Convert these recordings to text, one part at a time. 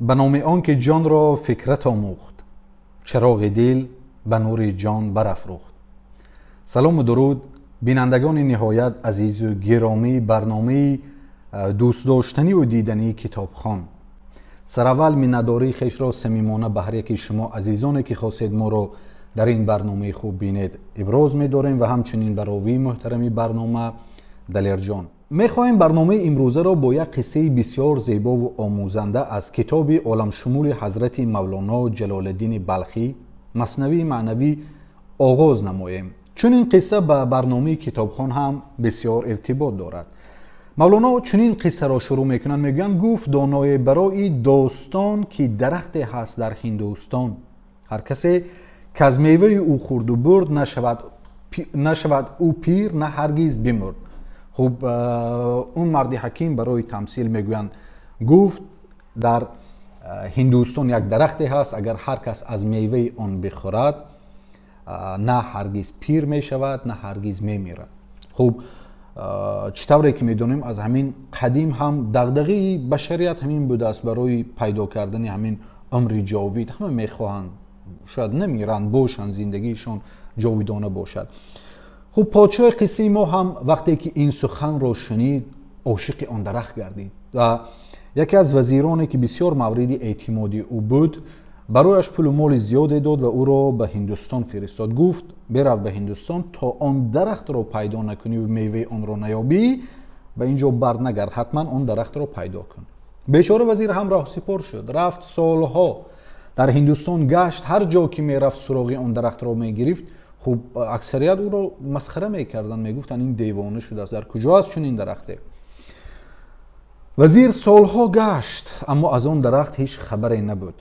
به نام آن که جان را فکرت آموخت، چراغ دل به نور جان برافروخت. سلام و درود بینندگان نهایت عزیز و گرامی برنامه دوست داشتنی و دیدنی کتابخوان. سراول منتداری خیش را صمیمانه به هر یکی شما عزیزانی که خواستید ما را در این برنامه خوب بینید ابراز می‌داریم و همچنین براوی محترمی برنامه دلیر جان. می‌خواهیم برنامه امروزه را با یک قصه بسیار زیبا و آموزنده از کتاب عالم شمول حضرت مولانا جلال الدین بلخی مثنوی معنوی آغاز نماییم، چون این قصه به برنامه کتابخوان هم بسیار ارتباط دارد. مولانا چنین قصه را شروع میکنند، میگن گفت دانای برای داستان که درخت هست در هندوستان، هر کسی که از میوه او خورد و برد نشود او پیر نه هرگز بمرد. خب اون مرد حکیم برای تمثیل میگویند گفت در هندوستان یک درختی هست، اگر هر کس از میوه آن بخورد نه هرگز پیر می شود نه هرگز می میرد. خب چطوری که میدونیم از همین قدیم هم دغدغه بشریت همین بوده است، برای پیدا کردن همین عمر جاوید همه میخواهند شاید نمیرند باشند، زندگیشون جاویدانه باشد. خب پادشاه قصه ما هم وقتی که این سخن را شنید عاشق آن درخت گردید و یکی از وزیرانی که بسیار مورد اعتمادی او بود برایش پول و مال زیادی داد و او را به هندوستان فرستاد. گفت برو به هندوستان تا آن درخت را پیدا نکنی و میوه آن را نیابی به اینجا برنگرد، حتما آن درخت را پیدا کن. بیچاره وزیر هم راه سپار شد، رفت سالها در هندوستان گشت، هر جا که میرفت سراغ آن درخت را میگرفت. خب اکثریت او را مسخره میکردن، میگفتن این دیوانه شده است، در کجا است چنین درختی. وزیر سالها گشت اما از آن درخت هیچ خبری نبود.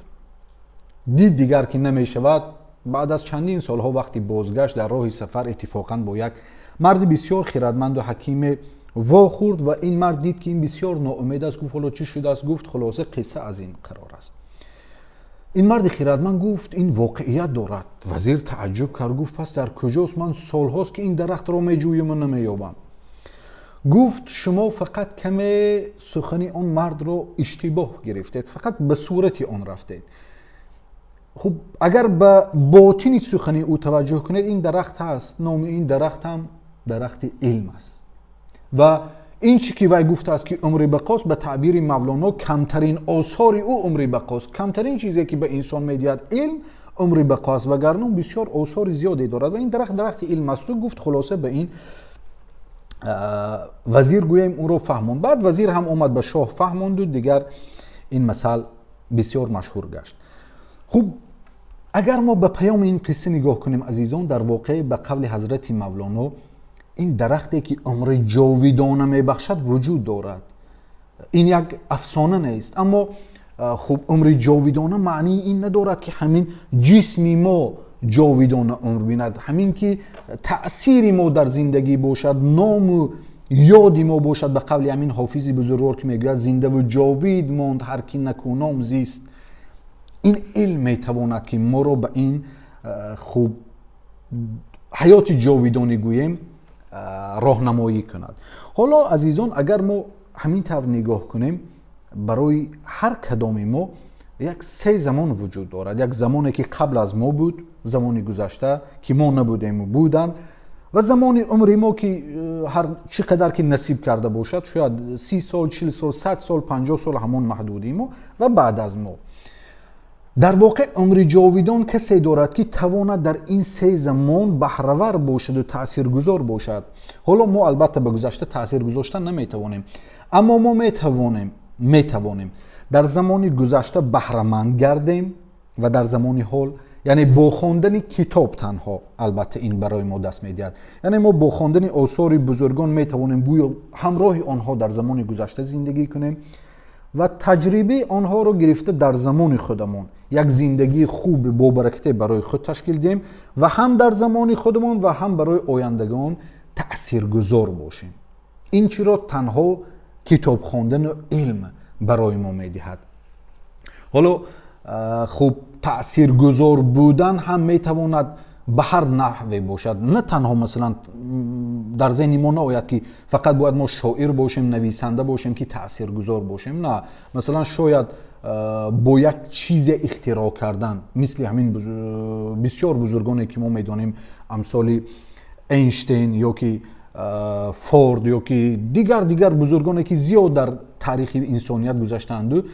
دید دیگر که نمیشود. بعد از چندین سالها وقتی بازگشت در راه سفر اتفاقا با یک مرد بسیار خردمند و حکیم وا خورد و این مرد دید که این بسیار ناامید است. گفت حالا چی شده است؟ گفت خلاصه قصه از این قرار است. این مرد خردمند گفت این واقعیت دارد. وزیر تعجب کرد، گفت پس در کجاست؟ من سالهاست که این درخت را میجویم و نمییابم. گفت شما فقط کمی سخنی آن مرد را اشتباه گرفتید، فقط به صورت آن رفتید. خب اگر به باطنی سخنی او توجه کنید، این درخت هست، نام این درخت هم درخت علم است و این چی که وی گفته است که عمر بقاست به تعبیر مولانا کمترین آثار او عمر بقاست. کمترین چیزی که به انسان میدهد علم عمر بقاست، وگرنه بسیار آثار زیادی دارد و این درخت علم است. و گفت خلاصه به این وزیر گویم او رو فهموند. بعد وزیر هم اومد به شاه فهموند و دیگر این مثل بسیار مشهور گشت. خب اگر ما به پیام این قصه نگاه کنیم عزیزان، در واقع به قول حضرت مولانا این درختی که عمر جاویدانه میبخشد وجود دارد. این یک افسانه نیست، اما خب عمر جاویدانه معنی این ندارد که همین جسمی ما جاویدانه عمر بیند، همین که تأثیری ما در زندگی باشد، نام و یادی ما باشد. به قول همین حافظ بزرگوار که میگوید زنده و جاوید ماند هر کی نکونام زیست. این علم میتواند که ما رو به این خوب حیات جاویدانی گوییم راهنمایی کند. حالا عزیزان اگر ما همین طور نگاه کنیم، برای هر کدام ما یک سه زمان وجود دارد. یک زمانی که قبل از ما بود، زمانی گذشته که ما نبودیم و بودند، و زمان عمر ما که هر چقدر که نصیب کرده باشد، شاید 30 سال 40 سال 100 سال 50 سال همون محدودی ما و بعد از ما. در واقع عمر جاویدان کسی دارد که تواند در این سه زمان بهره‌ور باشد و تاثیرگذار باشد. حالا ما البته به گذشته تاثیر گذاشتن نمیتوانیم، اما ما میتوانیم در زمان گذشته بهره‌مند گردیم و در زمان حال، یعنی با خواندن کتاب تنها، البته این برای ما دست میدهد، یعنی ما با خواندن آثار بزرگان میتوانیم گویا همراه آنها در زمان گذشته زندگی کنیم و تجربه آنها رو گرفته در زمان خودمون یک زندگی خوب با برکته برای خود تشکیل دهیم و هم در زمان خودمون و هم برای آیندگان تأثیرگذار باشیم. این چرا تنها کتاب خواندن و علم برای ما میدهد. حالا خوب تأثیرگذار بودن هم میتواند به هر نحوی باشد، نه تنها مثلا در ذهن ما نآید که فقط باید ما شاعر باشیم، نویسنده باشیم که تاثیرگذار باشیم. نه، مثلا شاید با یک چیز اختراع کردن، مثل همین بسیار بزرگانی که ما میدانیم امثال اینشتین یا که فورد یا که دیگر بزرگانی که زیاد در تاریخ انسانیت گذشتند،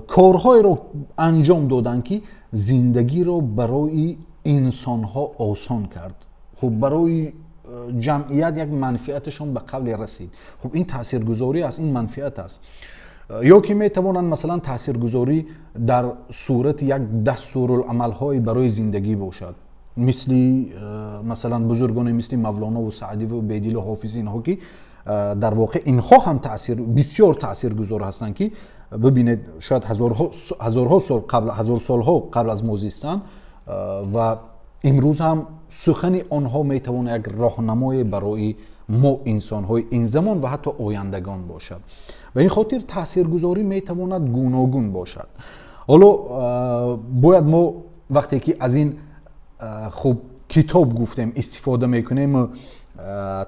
کارهای رو انجام دادن که زندگی رو برای انسان ها آسان کرد. خب برای جمعیت یک منفعتشون به قبل رسید. خب این تاثیرگذاری است، این منفعت است. یا که میتوانند مثلا تاثیرگذاری در صورت یک دستورالعمل های برای زندگی باشد، مثلا بزرگان مثل مولانا و سعدی و بیدیل و حافظی، اینها که در واقع اینها هم بسیار تاثیرگذار هستند که ببینید شاید هزار سالها قبل از ما زیستند و امروز هم سخن آنها میتواند یک راهنمای برای ما انسان‌های این زمان و حتی آیندگان باشد. و این خاطر تاثیرگذاری میتواند گوناگون باشد. حالا باید ما وقتی که از این خوب کتاب گفتیم استفاده میکنیم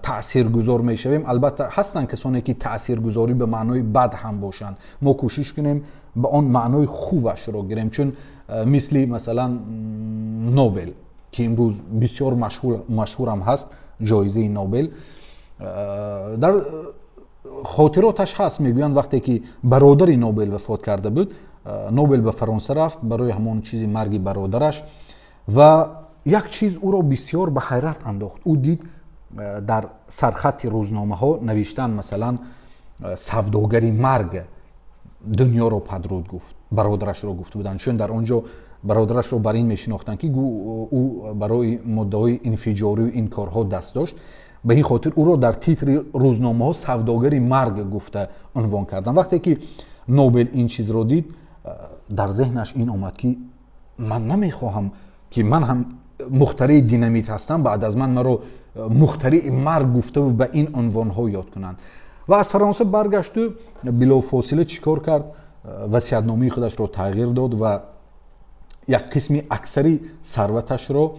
تاثیرگذار میشویم، البته هستن کسانی که تاثیرگذاری به معنای بد هم باشند، ما کوشش کنیم به آن معنای خوبش رو گیریم. چون مثلا نوبل که امروز بسیار مشهور هم هست، جایزه نوبل، در خاطراتش هست میگویند وقتی که برادر نوبل وفات کرده بود، نوبل به فرانسه رفت برای همون چیزی مرگ برادرش و یک چیز او را بسیار به حیرت انداخت. او دید در سرخط روزنامه ها نوشتن مثلا سوداگری مرگ دنیا رو پدرود گفت، برادرش رو گفته بودن، چون در آنجا برادرش رو بر این میشناختن که او برای مدعای انفجاری و این کارها دست داشت. به این خاطر او رو در تیتر روزنامه ها سوداگری مرگ گفته عنوان کردن. وقتی که نوبل این چیز رو دید، در ذهنش این آمد که من نمیخواهم که من هم مخترع دینامیت هستم، بعد از من مرا مخترع مرگ گفته و به این عنوان ها یاد کنند. و از فرانسه برگشت و بلافاصله چیکار کرد؟ وصیت‌نامه خودش رو تغییر داد و یک قسمی اکثری ثروتش رو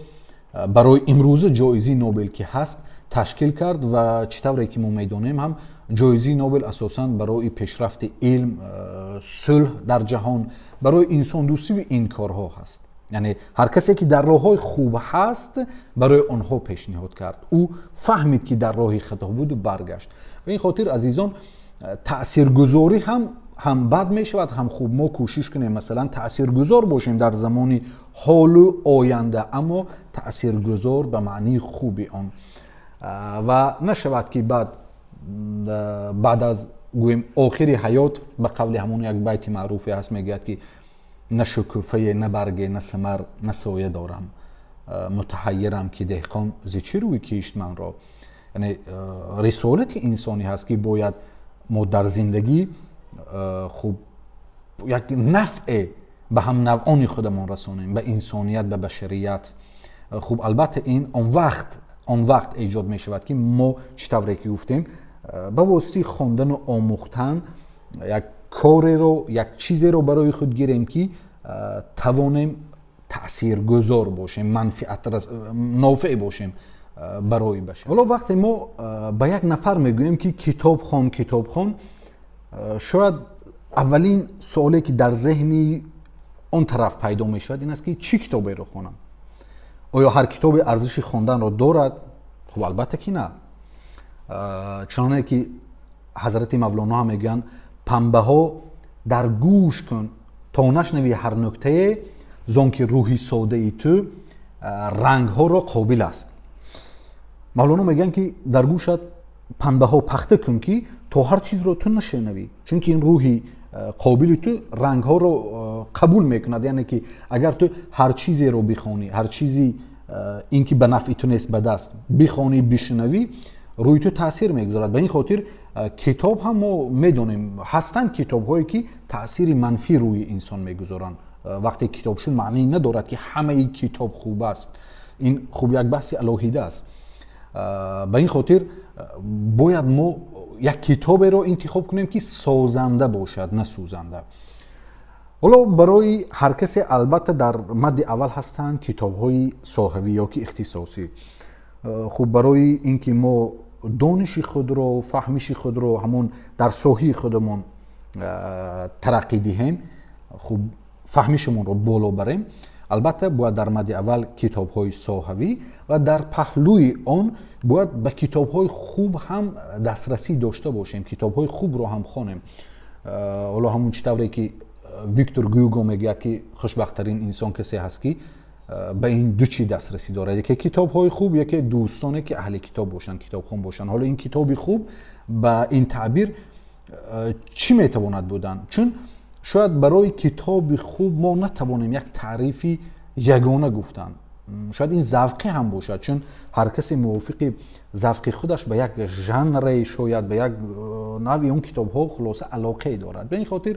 برای امروز جایزه نوبل که هست تشکیل کرد. و چطوری که ما میدانیم هم جایزه نوبل اساساً برای پیشرفت علم، صلح در جهان، برای انسان دوستی و این کارها هست. یعنی هر کسی که در راههای خوب هست برای آنها پیشنهاد کرد. او فهمید که در راه خطا بود و برگشت. و این خاطر عزیزان تاثیرگذاری هم بد می شود هم خوب. ما کوشش کنیم مثلا تاثیرگذار باشیم در زمانی حال و آینده، اما تاثیرگذار به معنی خوبی آن، و نشود که بعد از گویم آخری حیات به قول همون یک بیت معروفی هست میگوید که نه شکوفه نه برگ نه ثمر نه سایه دارم، متحیرم که دهقان ز چه روی کشت من را. یعنی رسالت انسانی هست که باید ما در زندگی خوب یک نفع به هم نوعان خودمان رسانیم، به انسانیت، به بشریت. خوب البته این آن وقت ایجاد می شود که ما چطوری که گفتیم به واسطه خواندن و آموختن یک کاری رو، یک چیزی رو برای خود گیریم که توانیم تاثیرگذار باشیم، نافع باشیم برای بشر. حالا وقتی ما به یک نفر میگوییم که کتاب خوان، شاید اولین سوالی که در ذهنی اون طرف پیدا می شود این است که چی کتابی رو خوانم؟ آیا هر کتاب ارزش خواندن را دارد؟ خب البته که نه. چنانه که حضرت مولانا هم میگن پنبه ها در گوش کن تا نشنوی هر نکته، زان که روحی ساده ای تو رنگ ها را قابل است. مولانا میگن که در گوشت پنبه ها پخته کن که تا هر چیز رو تو نشنوی، چون که این روحی قابل تو رنگ ها رو قبول میکند. یعنی که اگر تو هر چیزی رو بخوانی، هر چیزی این که به نفع تو نیست به دست بخوانی بشنوی، روی تو تاثیر میگذارد. به این خاطر کتاب هم ما میدونیم هستند کتاب هایی که تاثیر منفی روی انسان میگذارند. وقتی کتابشون معنی ندارد که همه ای کتاب خوب است. این خوب یک بحث الهیده است. به این خاطر باید ما یک کتاب رو انتخاب کنیم که سازنده باشد، نه سوزنده. حالا برای هر کسی البته در مد اول هستند کتاب‌های صحوی یا که اختصاصی. خب برای اینکه ما دانش خود رو، فهمش خود رو همون در ساحه خودمون ترقی دهیم، خب فهمشمون رو بالا بریم، البته باید در مد اول کتاب‌های صحوی و در پهلوی آن باید به کتاب‌های خوب هم دسترسی داشته باشیم، کتاب‌های خوب رو هم خوانیم. حالا همون چطوری که ویکتور گیوگو میگه که خوشبخت‌ترین انسان کسی هست که به این دو چی دسترسی داره، یکی کتاب‌های خوب، یکی دوستانی که اهل کتاب باشن، کتابخوان باشن. حالا این کتاب خوب با این تعبیر چی میتواند بودن؟ چون شاید برای کتاب خوب ما نتوانیم یک تعریفی یگانه گفتن، شاید این ذوقی هم باشد، چون هر کسی موافق ذوق خودش به یک ژانر، شاید به یک نوع اون کتاب ها خلاصه علاقه دارد. به این خاطر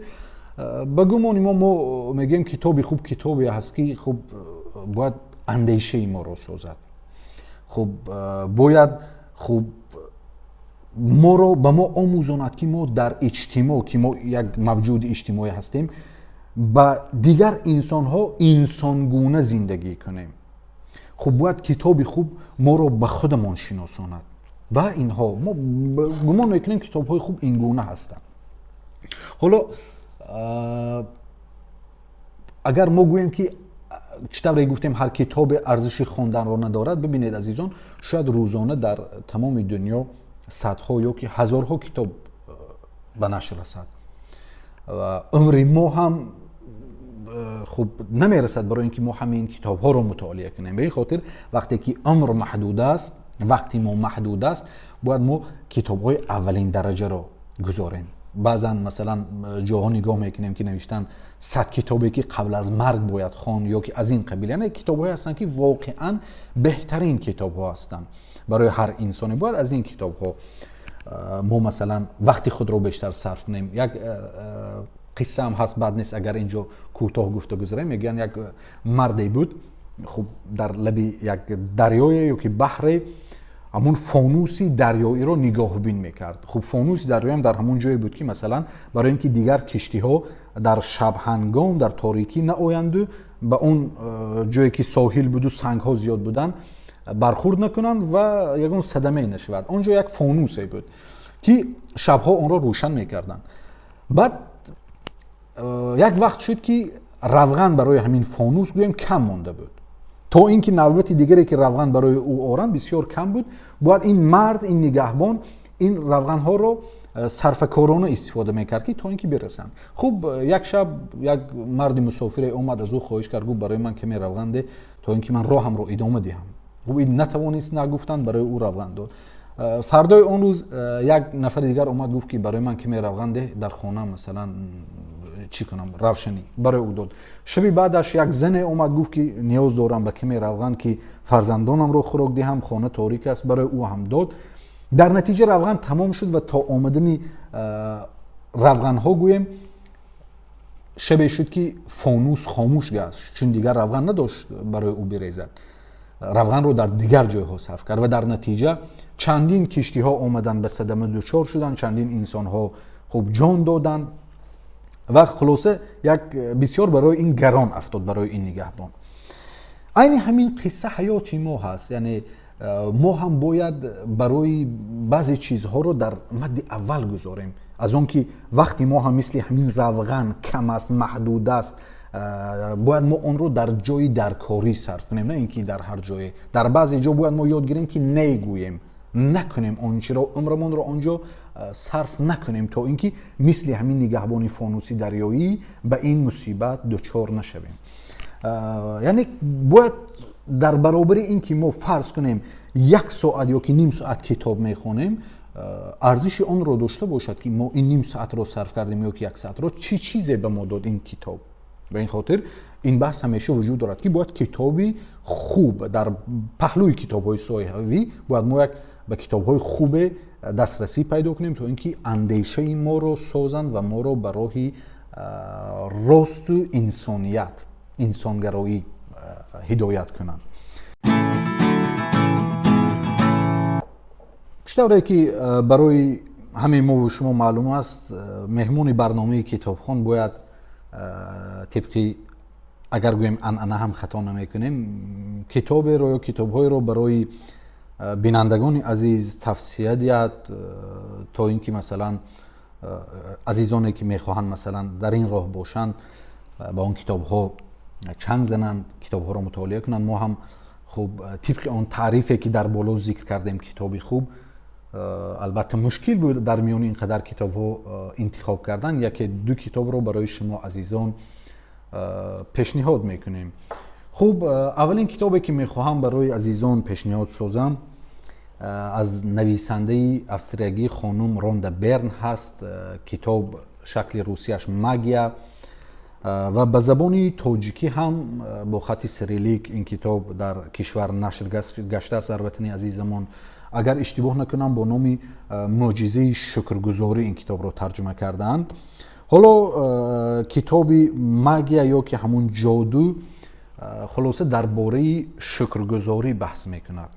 به گمان ما میگیم کتابی خوب کتابی هست که خب باید اندیشه ما رو سازد، خب باید خب ما رو به ما آموزاند که ما در اجتماع، که ما یک موجود اجتماعی هستیم، با دیگر انسان ها انسانگونه زندگی کنیم. خب باید کتاب خوب ما رو به خودمان شناساند و اینها ما گمان میکنیم کتاب های خوب این گونه هستند. حالا اگر ما گوییم که چطوری گفتیم هر کتاب ارزش خواندن را ندارد، ببینید عزیزان، شاید روزانه در تمام دنیا صدها یا که هزارها کتاب به نشر رسد و عمر ما هم خب نمیرسد برای اینکه ما همین کتاب ها رو مطالعه کنیم. به این خاطر وقتی که عمر محدود است، وقتی ما محدود است، باید ما کتاب های اولین درجه رو گذاریم. بعضا مثلا جاها نگاه میکنیم که نوشتن 100 کتابی که قبل از مرگ باید خوان یا که از این قبیل، یعنی کتاب‌هایی هستن که واقعا بهترین کتاب‌ها هستن برای هر انسانی. باید از این کتاب‌ها ما مثلا وقتی خود رو بیشتر صرف کنیم. یک قصه هم هست، بد نیست اگر اینجا کوتاه گفته گذاریم. میگن یک مردی بود، خب در لب یک دریای یا که بحر، همون فانوسی دریایی رو نگاه بین میکرد. خب فانوس دریایی هم در همون جایی بود که مثلا برای اینکه دیگر کشتی ها در شب هنگام در تاریکی نآیند و به اون جایی که ساحل بود و سنگ ها زیاد بودن برخورد نکنند و یگان صدمه نشود. اونجا یک فانوسی بود که شبها اون را روشن میکردن. بعد یک وقت شد که روغن برای همین فانوس گویم کم مانده بود، تا اینکه نوبت دیگری که روغن برای او آورن بسیار کم بود. باید این مرد، این نگهبان، این روغن ها رو صرفه‌کارانه استفاده میکرد که تا اینکه برسن. خب یک شب یک مرد مسافر اومد، از او خواهش کرد گفت برای من کمی روغن ده تا اینکه من راهم رو ادامه دهم. او این نتوانست نگفتن، برای او روغن داد. فردای اون روز یک نفر دیگر اومد گفت که برای من کمی روغن ده در خانه مثلا چی کنم، روشنی، برای او داد. شبی بعدش یک زن اومد گفت که نیاز دارم به کمی روغن که فرزندانم رو خوراک دهم، خانه تاریک است، برای او هم داد. در نتیجه روغن تمام شد و تا آمدن روغن ها گویم شبی شد که فانوس خاموش گشت، چون دیگر روغن نداشت برای او بریزد. روغن رو در دیگر جای ها صرف کرد و در نتیجه چندین کشتی ها آمدن به صدمه دچار شدن، چندین انسان ها خب جان دادن و خلاصه یک بسیار برای این گران افتاد برای این نگهبان. عین همین قصه حیاتی ما هست، یعنی ما هم باید برای بعضی چیزها رو در مد اول گذاریم، از اون که وقتی ما هم مثل همین روغن کم است، محدود است، باید ما اون رو در جای درکاری صرف کنیم، نه اینکه در هر جای. در بعضی جا باید ما یاد گیریم که نگوییم، نکنیم آنچه را، عمرمون رو آنجا صرف نکنیم تا اینکه مثل همین نگهبان فانوسی دریایی به این مصیبت دچار نشویم. یعنی باید در برابر اینکه ما فرض کنیم 1 ساعت یا که نیم ساعت کتاب میخونیم، ارزش آن رو داشته باشد که ما این نیم ساعت رو صرف کردیم یا که 1 ساعت رو چی چیزی به ما داد این کتاب. به این خاطر این بحث همیشه وجود دارد که باید کتابی خوب در پهلوی کتاب‌های صحوی باید ما به کتاب‌های خوب دسترسی پیدا کنیم تا اینکه اندیشه ما رو سازند و ما رو به راه راست و انسانیت، انسانگرایی هدایت کنند. چطوری که برای همه ما و شما معلوم است، مهمون برنامه کتابخوان باید طبقی اگر گویم انعنه هم خطا نمیکنیم، کتاب رو یا کتاب‌های رو برای بینندگان عزیز توصیه دید تا اینکه مثلا عزیزانی که میخواهند مثلا در این راه باشند با اون کتاب‌ها چنگ زنند، کتاب‌ها رو مطالعه کنند. ما هم خب طبق اون تعریفی که در بالا ذکر کردیم کتابی خوب، البته مشکل بود در میان اینقدر کتاب‌ها انتخاب کردن، یکی دو کتاب رو برای شما عزیزان پیشنهاد میکنیم. خب اولین کتابی که میخواهم برای عزیزان پیشنهاد سازم از نویسنده استریایی خانم روندا برن هست. کتاب شکل روسیش ماگیا و به زبان تاجیکی هم با خط سریلیک این کتاب در کشور نشر گشته است. البته عزیزمان اگر اشتباه نکنم با نام معجزه شکرگزاری این کتاب رو ترجمه کردند. حالا کتاب ماگیا یا که همون جادو خلاصه درباره شکرگزاری بحث میکند.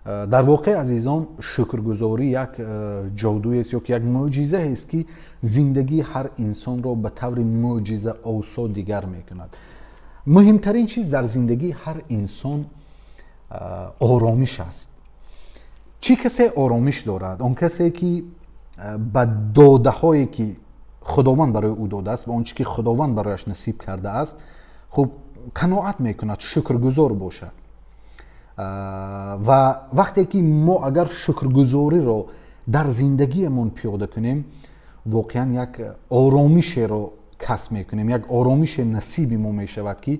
در واقع عزیزان شکرگزاری یک جادویی است یا یک معجزه است که زندگی هر انسان را به طور معجزه آسا دیگر میکند. مهمترین چیز در زندگی هر انسان آرامش است. چی کسی آرامش دارد؟ آن کسی که به داده هایی که خداوند برای او داده است و آنچه که خداوند برایش نصیب کرده است خب قناعت میکند، شکرگزار باشد. و وقتی که ما اگر شکرگزاری رو در زندگیمون پیاده کنیم واقعا یک آرامش رو کسب میکنیم، یک آرامش نصیب ما میشود که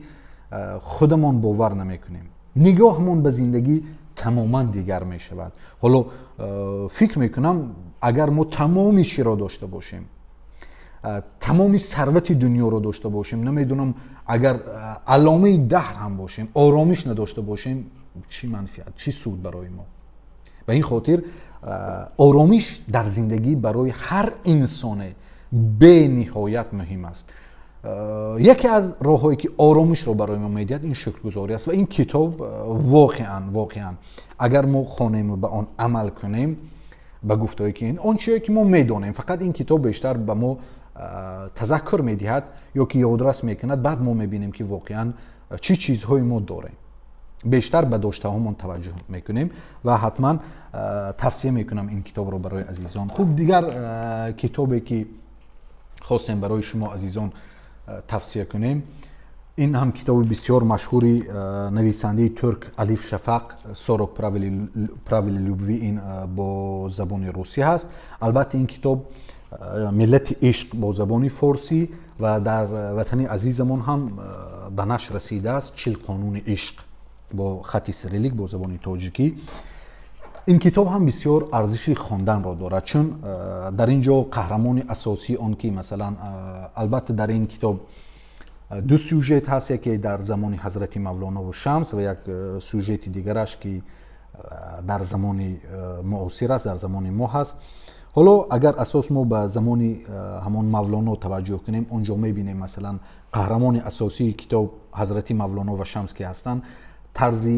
خودمون باور نمیکنیم. نگاهمون به زندگی تماما دیگر میشود. حالا فکر میکنم اگر ما تمامی چیز را داشته باشیم، تمامی ثروت دنیا رو داشته باشیم، نمیدونم اگر علامه دهر هم باشیم، آرامش نداشته باشیم، چی منفعت، چی سود برای ما؟ به این خاطر آرامش در زندگی برای هر انسان به نهایت مهم است. یکی از راههایی که آرامش رو برای ما میدهد این شکرگزاری است و این کتاب واقعا اگر ما خانیم و به آن عمل کنیم، به گفتهایی که این آنچه که ما میدونیم، فقط این کتاب بیشتر به ما تذکر میدهد یا که یادرس میکند، بعد ما میبینیم که واقعا چی چیزهای ما داریم، بیشتر به داشته هامون توجه میکنیم و حتما توصیه میکنم این کتاب رو برای عزیزان. خوب دیگر کتابی که خواستیم برای شما عزیزان توصیه کنیم، این هم کتاب بسیار مشهوری نویسنده ترک الیف شفق سوروک پراویلی لوبوی، این با زبان روسی هست. البته این کتاب ملت عشق با زبان فارسی و در وطن عزیزمون هم به نشر رسیده است، 40 قانون عشق با خط سریلیک با زبان تاجیکی. این کتاب هم بسیار ارزش خواندن را دارد، چون در اینجا قهرمان اساسی آن که مثلا البته در این کتاب دو سوژه هست، یکی در زمان حضرت مولانا و شمس و یک سوژه دیگرش که در زمان معاصر است، در زمان ما هست. حالا اگر اساس ما به زمان همان مولانا توجه کنیم، اونجا میبینیم مثلا قهرمان اساسی کتاب حضرت مولانا و شمس که هستند، طرز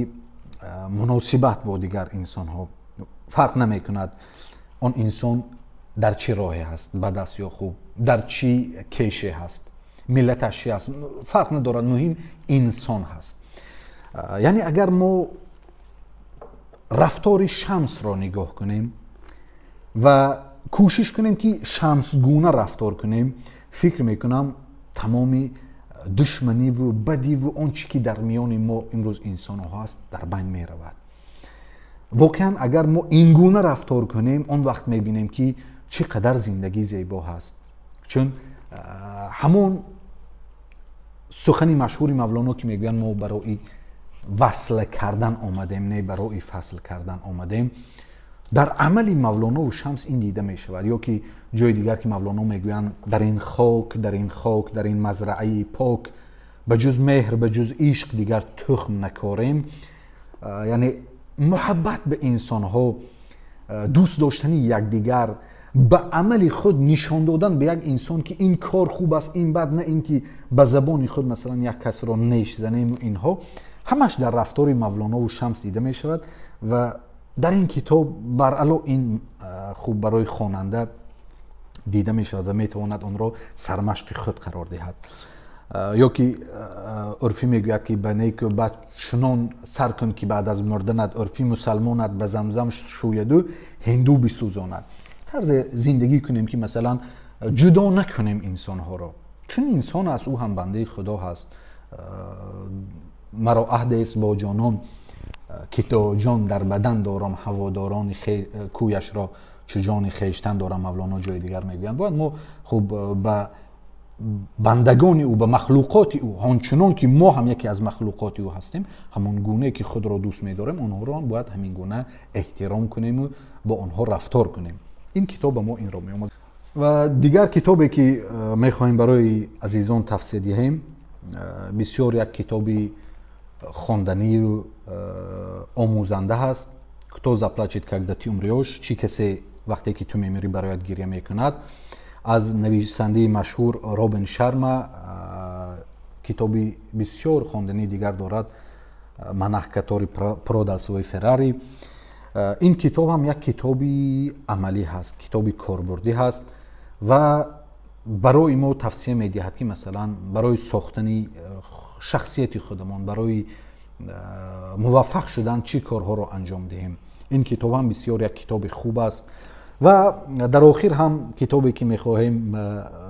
مناسبت با دیگر انسان ها فرق نمی کند آن انسان در چه راهی هست، بد است یا خوب، در چی کیشه هست، ملتش چی هست، فرق ندارد، مهم انسان هست. یعنی اگر ما رفتار شمس را نگاه کنیم و کوشش کنیم که شمس گونه رفتار کنیم، فکر میکنم تمامی دشمنی و بدی و آنچه که در میان ما امروز انسان ها هست در بین می رود. واقعا اگر ما این گونه رفتار کنیم، اون وقت میبینیم که چقدر زندگی زیبا هست. چون همون سخنی مشهور مولانا که میگوین ما برای وصل کردن آمدیم، نه برای فصل کردن آمدیم، در عمل مولانا و شمس این دیده می شود. یا که جای دیگر که مولانا میگوین در این خاک در این مزرعه پاک به جز مهر به جز عشق دیگر تخم نکاریم. یعنی محبت به انسان ها، دوست داشتن یکدیگر، به عمل خود نشان دادن به یک انسان که این کار خوب است این بد، نه اینکه به زبان خود مثلا یک کس را نیش زنیم. اینها همش در رفتار مولانا و شمس دیده می شود و در این کتاب بر علاوه این خوب برای خواننده دیده می شود و می تواند آن را سرمشق خود قرار دهد. یا که عرفی میگوید که به نیک و بد چنان سر کن که بعد از مردنت عرفی مسلمانت به زمزم شوید و هندو بسوزاند. طرز زندگی کنیم که مثلا جدا نکنیم انسان ها را، چون انسان از او هم بنده خدا هست. مرا عهد است با جانان که تا جان در بدن دارم، هواداران کویش را چو جان خویشتن دارم. مولانا جای دیگر میگویند باید ما خب به بندگان او، به مخلوقات او، همچنان که ما هم یکی از مخلوقات او هستیم، همون گونه که خود را دوست می‌داریم آنها را باید همین گونه احترام کنیم و با آنها رفتار کنیم. این کتاب ما این را می‌آموزد. و دیگر کتابی که می‌خوایم برای عزیزان توصیه دهیم، بسیار یک کتابی خواندنی و آموزنده هست. Кто заплачет, когда ты умрешь, چی کسی وقتی که تو میمیری برایت گریه میکند، از نویسنده مشهور رابین شرما. کتابی بسیار خواندنی دیگر دارد، منح کتاری پرودال سوی فراری. این کتاب هم یک کتابی عملی هست، کتابی کاربردی هست و برای ما توصیه میدهد که مثلا برای ساختن شخصیت خودمان، برای موفق شدن چی کارها را انجام دهیم. این کتاب هم بسیار یک کتاب خوب است. و در آخر هم کتابی که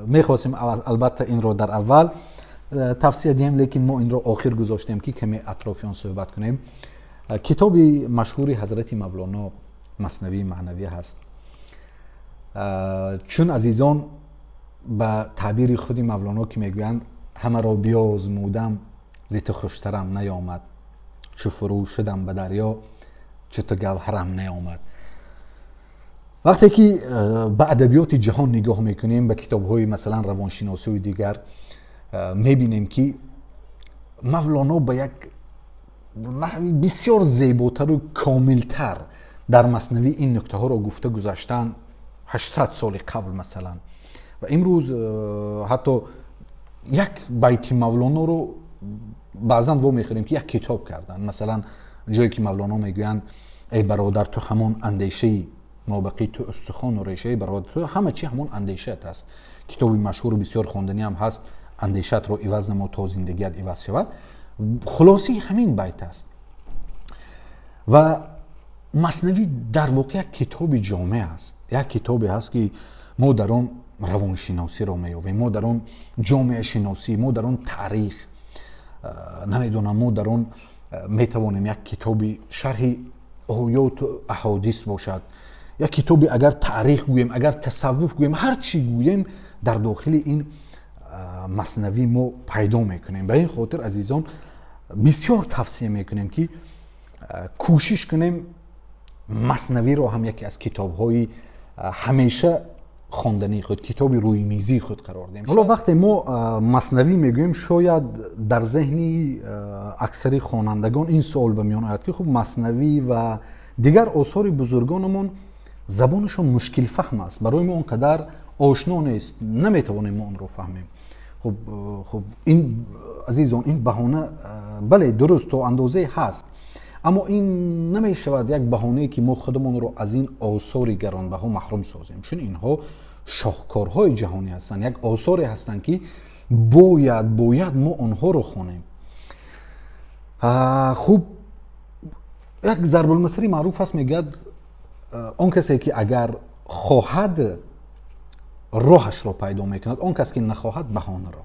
میخواستیم البته این را در اول توصیه دهیم، لیکن ما این را آخر گذاشتیم که کمی اطرافیان صحبت کنیم. کتابی مشهوری حضرت مولانا مثنوی معنوی هست. چون عزیزان به تعبیر خودی مولانا که میگویند همه را بیازمودم زیت خوشترم نیامد، چو فرو شدم به دریا چو تو گوهرم نیامد. وقتی که به ادبیات جهان نگاه میکنیم، به کتاب‌های مثلا روانشناسی و دیگر، میبینیم که مولانا به یک نحوی بسیار زیباتر و کاملتر در مثنوی این نکته ها را گفته گذاشتن 800 سال قبل مثلا. و امروز حتی یک بیت مولانا رو بعضا و میخوریم که یک کتاب کردن. مثلا جایی که مولانا میگویند ای برادر تو همان اندیشه مابقی تو استخوان و ریشه، برادر تو همه چی همون اندیشت است. کتابی مشهور و بسیار خواندنی هم هست، اندیشت رو عوض نما تا زندگیت عوض شود. خلاصی همین بیت است. و مثنوی در واقع یک کتاب جامع است، یک کتابی هست که ما در آن روانشناسی را میابیم، ما در آن جامعه شناسی، ما در آن تاریخ، نمیدونم ما در آن میتوانیم یک کتابی شرح آیات و احادیث باشد، یک کتابی اگر تاریخ گوییم، اگر تصوف گوییم، هر چی گوییم در داخل این مثنوی ما پیدا میکنیم. به این خاطر عزیزان بسیار توصیه میکنیم که کوشش کنیم مثنوی را هم یکی از کتاب‌های همیشه خواندنی خود، کتابی روی میزی خود قرار دهیم. حالا وقتی ما مثنوی میگوییم شاید در ذهنی اکثر خوانندگان این سوال به میان آید که خب مثنوی و دیگر آثار بزرگانمون زبانشون مشکل فهم است، برای ما اونقدر آشنا نیست، نمیتوانیم ما اون رو فهمیم. خب این عزیزان این بهانه بله درست تا اندازه هست، اما این نمی شود یک بهانه‌ای که ما خودمون رو از این آثار گرانبها محروم سازیم، چون اینها شاهکارهای جهانی هستند، یک آثاری هستند که باید ما آنها رو خوانیم. خوب یک ضرب المثل معروف هست، میگه اون کسی که اگر خواهد راهش رو پیدا میکند، اون کسی که نخواهد بهانه را.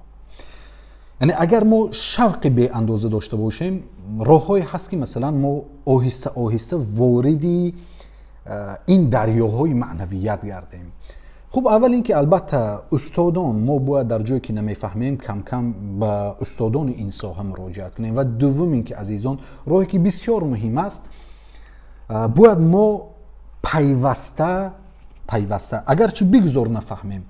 یعنی اگر ما شوق به اندازه داشته باشیم، راه‌هایی هست که مثلا ما آهسته آهسته واردی این دریاهای معنویت گردیم. خب اول اینکه البته استادان، ما باید در جایی که نمیفهمیم کم کم به استادان این ساحه مراجعت کنیم. و دوم اینکه عزیزان راهی که بسیار مهم است، باید ما پیوسته اگرچه بگذار نفهمیم،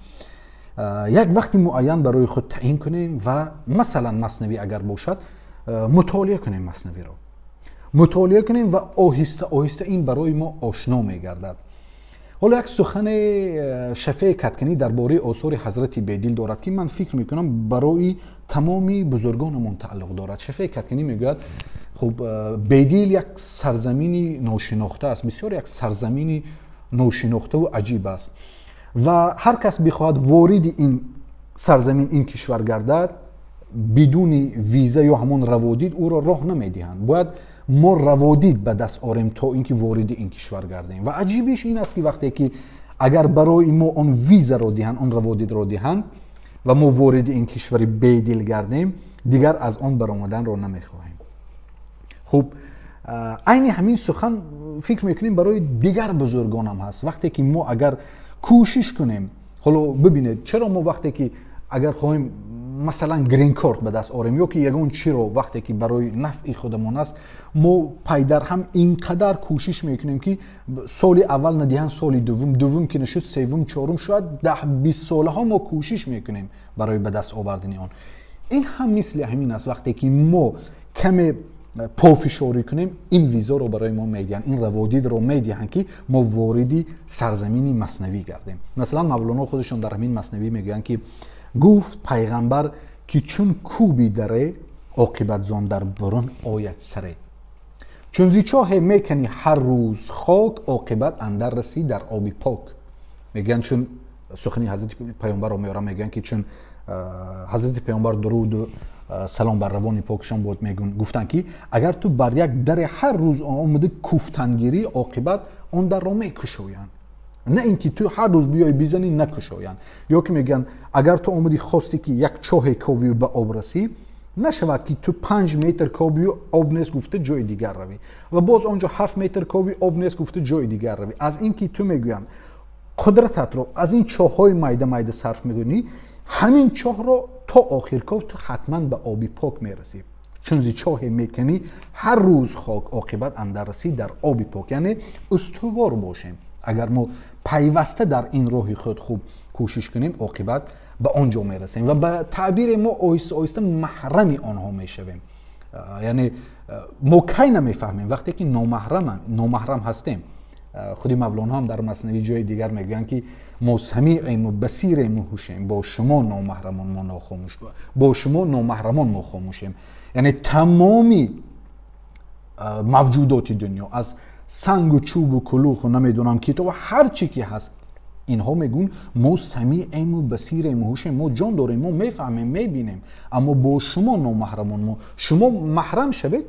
یک وقتی معین برای خود تعیین کنیم و مثلا مثنوی اگر باشد مطالعه کنیم، مثنوی را مطالعه کنیم و آهسته آهسته این برای ما آشنا میگردد. حالا یک سخن شفیع کدکنی درباره آثار حضرت بیدل دارد که من فکر میکنم برای تمامی بزرگانمون تعلق دارد. شفیع کدکنی میگوید خب بیدل یک سرزمینی ناشناخته است، بسیار یک سرزمینی ناشناخته و عجیب است و هر کس بخواهد وارد این سرزمین این کشور گردد بدون ویزا یا همون روادید او را راه نمیدهند. باید ما روادید به دست آوریم تا اینکه وارد این کشور گردیم. و عجیبش این است که وقتی که اگر برای ما اون ویزا را دهند، اون روادید را دهند و ما وارد این کشور بیدل گردیم، دیگر از آن برآمدن را نمیخواهیم. خب عین همین سخن فکر میکنیم برای دیگر بزرگان هم هست. وقتی که ما اگر کوشش کنیم، حالا ببینید چرا ما وقتی که اگر خواهیم مثلا گرین کارت به دست آوریم یا که یگان چی رو وقتی که برای نفع خودمون است، ما پیدر هم اینقدر کوشش میکنیم که سال اول ندهن، سال دوم که نشد، سوم، چهارم، شاید 10-20 ساله ها ما کوشش میکنیم برای به دست آوردن آن. این هم مثل همین است. وقتی که ما کم پافشاری کنیم، این ویزا رو برای ما میدن، این روادید رو میدن که ما واردی سرزمین مثنوی گردیم. مثلا مولانا خودشون در همین مثنوی میگن که گفت پیغمبر که چون کوبی دره عاقبت زان در برون آید سره، چون زی چاه میکنی هر روز خاک عاقبت اندر رسی در آبی پاک. میگن چون سخنی حضرت پیامبر رو میارن، میگن که چون حضرت پیامبر درود و سلام بر روان پاکشان بود میگن، گفتن که اگر تو بر یک در هر روز آمده کوفتنگیری عاقبت آن در را میکشویند، نه اینکه تو هر روز بیای بزنی نکشویند. یا که میگن اگر تو آمدی خواستی که یک چاه کاوی به آب رسی، نشود که تو 5 متر کاوی آب نیست گفته جای دیگر روی و باز آنجا 7 متر کاوی آب نیست گفته جای دیگر روی. از اینکه تو میگویم قدرتت رو از این چاهای میده صرف میکنی، همین چاه رو تا آخر کار تو حتما به آبی پاک میرسی. چون زی چاه میکنی هر روز خاک عاقبت اندر رسی در آبی پاک. یعنی استوار باشیم. اگر ما پیوسته در این راه خود خوب کوشش کنیم، عاقبت به آنجا میرسیم و به تعبیر ما آهسته آهسته محرم آنها میشویم. یعنی ما کی نمیفهمیم وقتی که نامحرم هستیم. خودی مولانا هم در مثنوی جای دیگر میگن که ما سمیعیم و بصیریم و هوشیم، با شما نامحرمان ما ناخاموش، با شما نامحرمان ما خاموشیم. یعنی تمامی موجودات دنیا از سنگ و چوب و کلوخ و نمیدونم کتاب و هر چی که هست، اینها میگون ما سمیعیم و بصیریم و هوشیم، ما جان داریم، ما میفهمیم میبینیم، اما با شما نامحرمان ما. شما محرم شوید،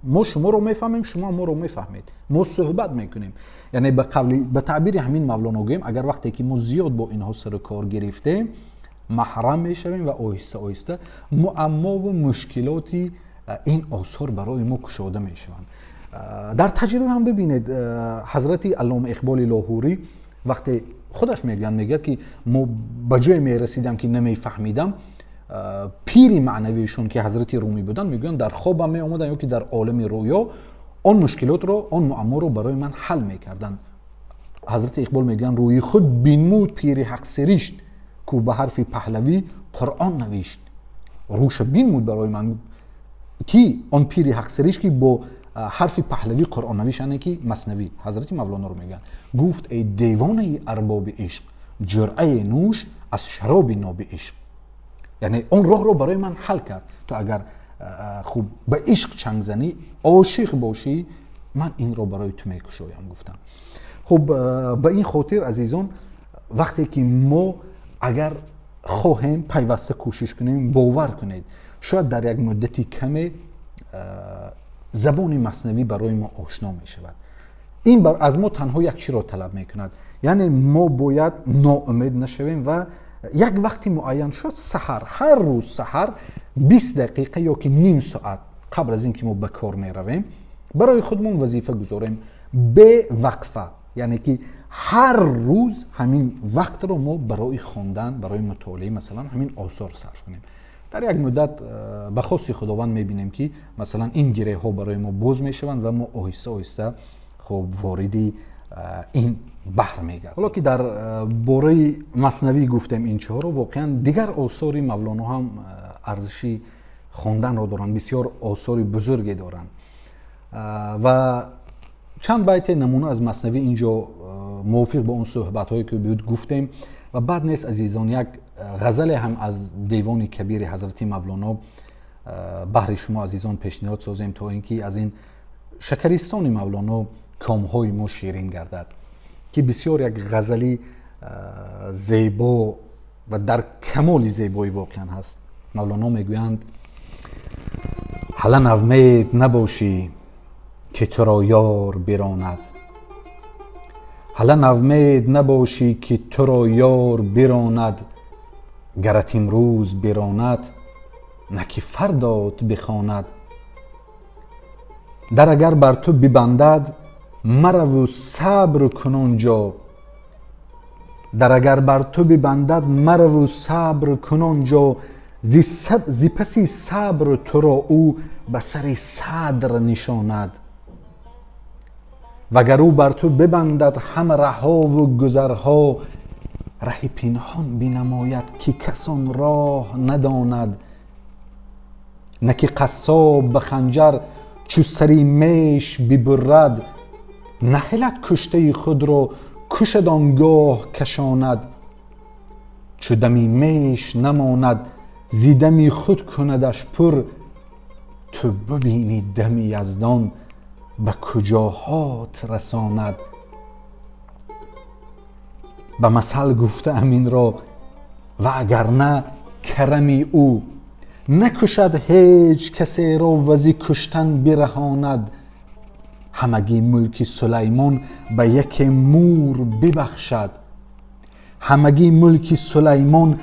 ما شما رو میفهمیم، شما ما رو میفهمید، ما صحبت میکنیم. یعنی به تعبیر همین مولانا گویم اگر وقتی که ما زیاد با اینها سر کار گرفتیم، محرم میشویم و آهسته آهسته معما و مشکلاتی این آثار برای ما کشاده میشوند. در تجربه هم ببینید حضرت علامه اقبال لاهوری وقتی خودش میگه که ما به جای میرسیدم که نمیفهمیدم، پیری معنویشون که حضرت رومی بودن میگن در خوابم می اومدن یا که در عالم رویا آن مشکلات رو، آن معما رو برای من حل میکردن. حضرت اقبال میگن روی خود بینمود پیر حق سریشت که به حرف پهلوی قرآن نوشت. روش بینمود برای من کی آن پیر حق سریشت که با حرف پهلوی قرآن نوشتنه که مثنوی. حضرت مولانا رو میگن گفت ای دیوانه ارباب عشق، جرعه نوش از شراب ناب عشق. یعنی اون راه رو برای من حل کرد. تو اگر خوب به عشق چنگ زنی، عاشق باشی، من این رو برای تو میکشایم. گفتم خب به این خاطر عزیزان وقتی که ما اگر خواهیم پیوسته کوشش کنیم، باور کنید شاید در یک مدتی کمی زبان مثنوی برای ما آشنا می شود. این از ما تنها یک چی را طلب می کند، یعنی ما باید ناامید نشویم و یک وقتی معین شد سحر، هر روز سحر 20 دقیقه یا که نیم ساعت قبل از اینکه ما به کار می رویم برای خودمون وظیفه گذاریم به وقفه. یعنی که هر روز همین وقت رو ما برای خواندن، برای مطالعه مثلا همین آثار صرف کنیم. در یک مدت به خواست خداوند میبینیم که مثلا این گره ها برای ما باز میشوند و ما آهسته آهسته خب واردی این بحر میگردیم. حالا که در باره مثنوی گفتیم این چهار رو، واقعا دیگر آثار مولانا هم ارزشی خواندن رو دارن، بسیار آثار بزرگی دارن و چند بیت نمونه از مثنوی اینجا موافق با اون صحبت هایی که بود گفتیم. و بعد نیست عزیزان یک غزل هم از دیوان کبیر حضرت مولانا بهر شما عزیزان پیشنهاد سازیم تا اینکه از این شکریستان مولانا کامهای ما شیرین گردد، که بسیار یک غزلی زیبا و در کمال زیبایی واقعا هست. مولانا میگویند هله نومید نباشی که تو را یار براند، هله نومید نباشی که تو را یار براند، گرت امروز براند نه که فردات بخواند. در اگر بر تو ببندد مرو و صبر کن آنجا، در اگر بر تو ببندد مرو و صبر کن آنجا، زی پسی صبر تو را او به سر صدر نشاند. وگر او بر تو ببندد همه رهها و گذرها، ره پنهان بنماید که کس آن راه نداند. نه که قصاب به خنجر چو سری میش ببرد، نهلد کشته خود را کشد آنگاه کشاند. چو دمی میش نماند زی دمی خود کندش پر، تو ببینی دم یزدان به کجاهات رساند. به مثل گفته امین را و اگر نه کرمی او، نکشد هیچ کسی را و زی کشتن برهاند. همگی ملک سلیمان به یک مور ببخشد، همگی ملک سلیمان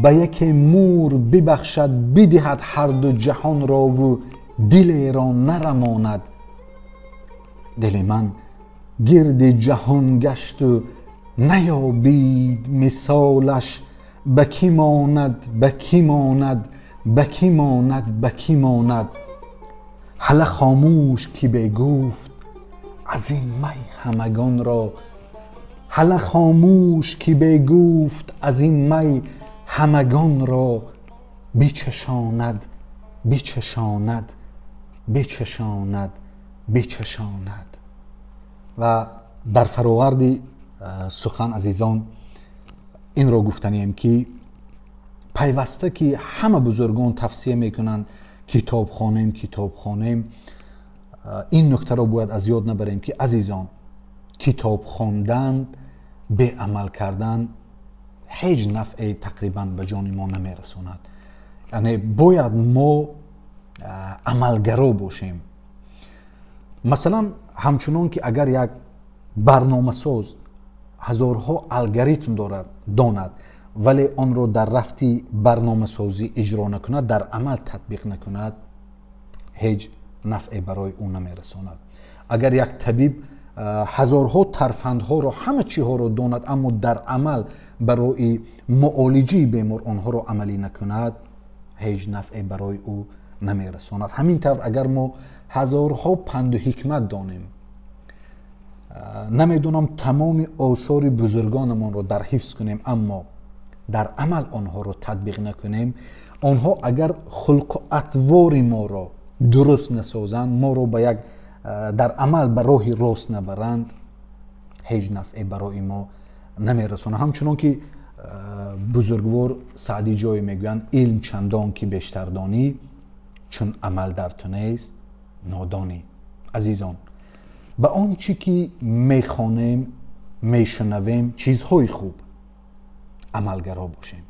به یک مور ببخشد. بدهد هر دو جهان را و دل را نرماند. دل من گرد جهان گشت و نیابید مثالش، بکی ماند بکی ماند بکی ماند بکی ماند. هله خاموش که بگفت از این می همگان را، هله خاموش که بگفت از این می همگان را. بچشاند بچشاند بچشاند بچشاند. و در فراورد سخن عزیزان این را گفتنیم که پیوسته که همه بزرگان توصیه میکنند کتاب خوانیم، این نکته را باید از یاد نبریم که عزیزان کتاب خواندن به عمل کردن هیچ نفعی تقریبا به جان ما نمیرساند. یعنی باید ما عملگرا باشیم. مثلا همچنان که اگر یک برنامه ساز هزارها الگوریتم داند ولی آن را در رفتی برنامه سازی اجرا نکند، در عمل تطبیق نکند، هیچ نفعی برای او نمیرساند. اگر یک طبیب هزارها ترفندها را همه چیها را داند اما در عمل برای معالجه بیمار آنها را عملی نکند، هیچ نفعی برای او نمیرساند. همینطور اگر ما هزارها پند و حکمت دانیم، نمیدونم تمام آثار بزرگانمان را در حفظ کنیم اما در عمل آنها را تطبیق نکنیم، آنها اگر خلق و اطوار ما را درست نسازند، ما را به یک در عمل به راه راست نبرند، هیچ نفعی برای ما نمیرسونه. همچنان که بزرگوار سعدی جای میگویند علم چندان که بیشتر دانی، چون عمل در تو نیست نادانی. عزیزان به آنچه که میخوانیم میشنویم چیزهای خوب عملگرا باشیم.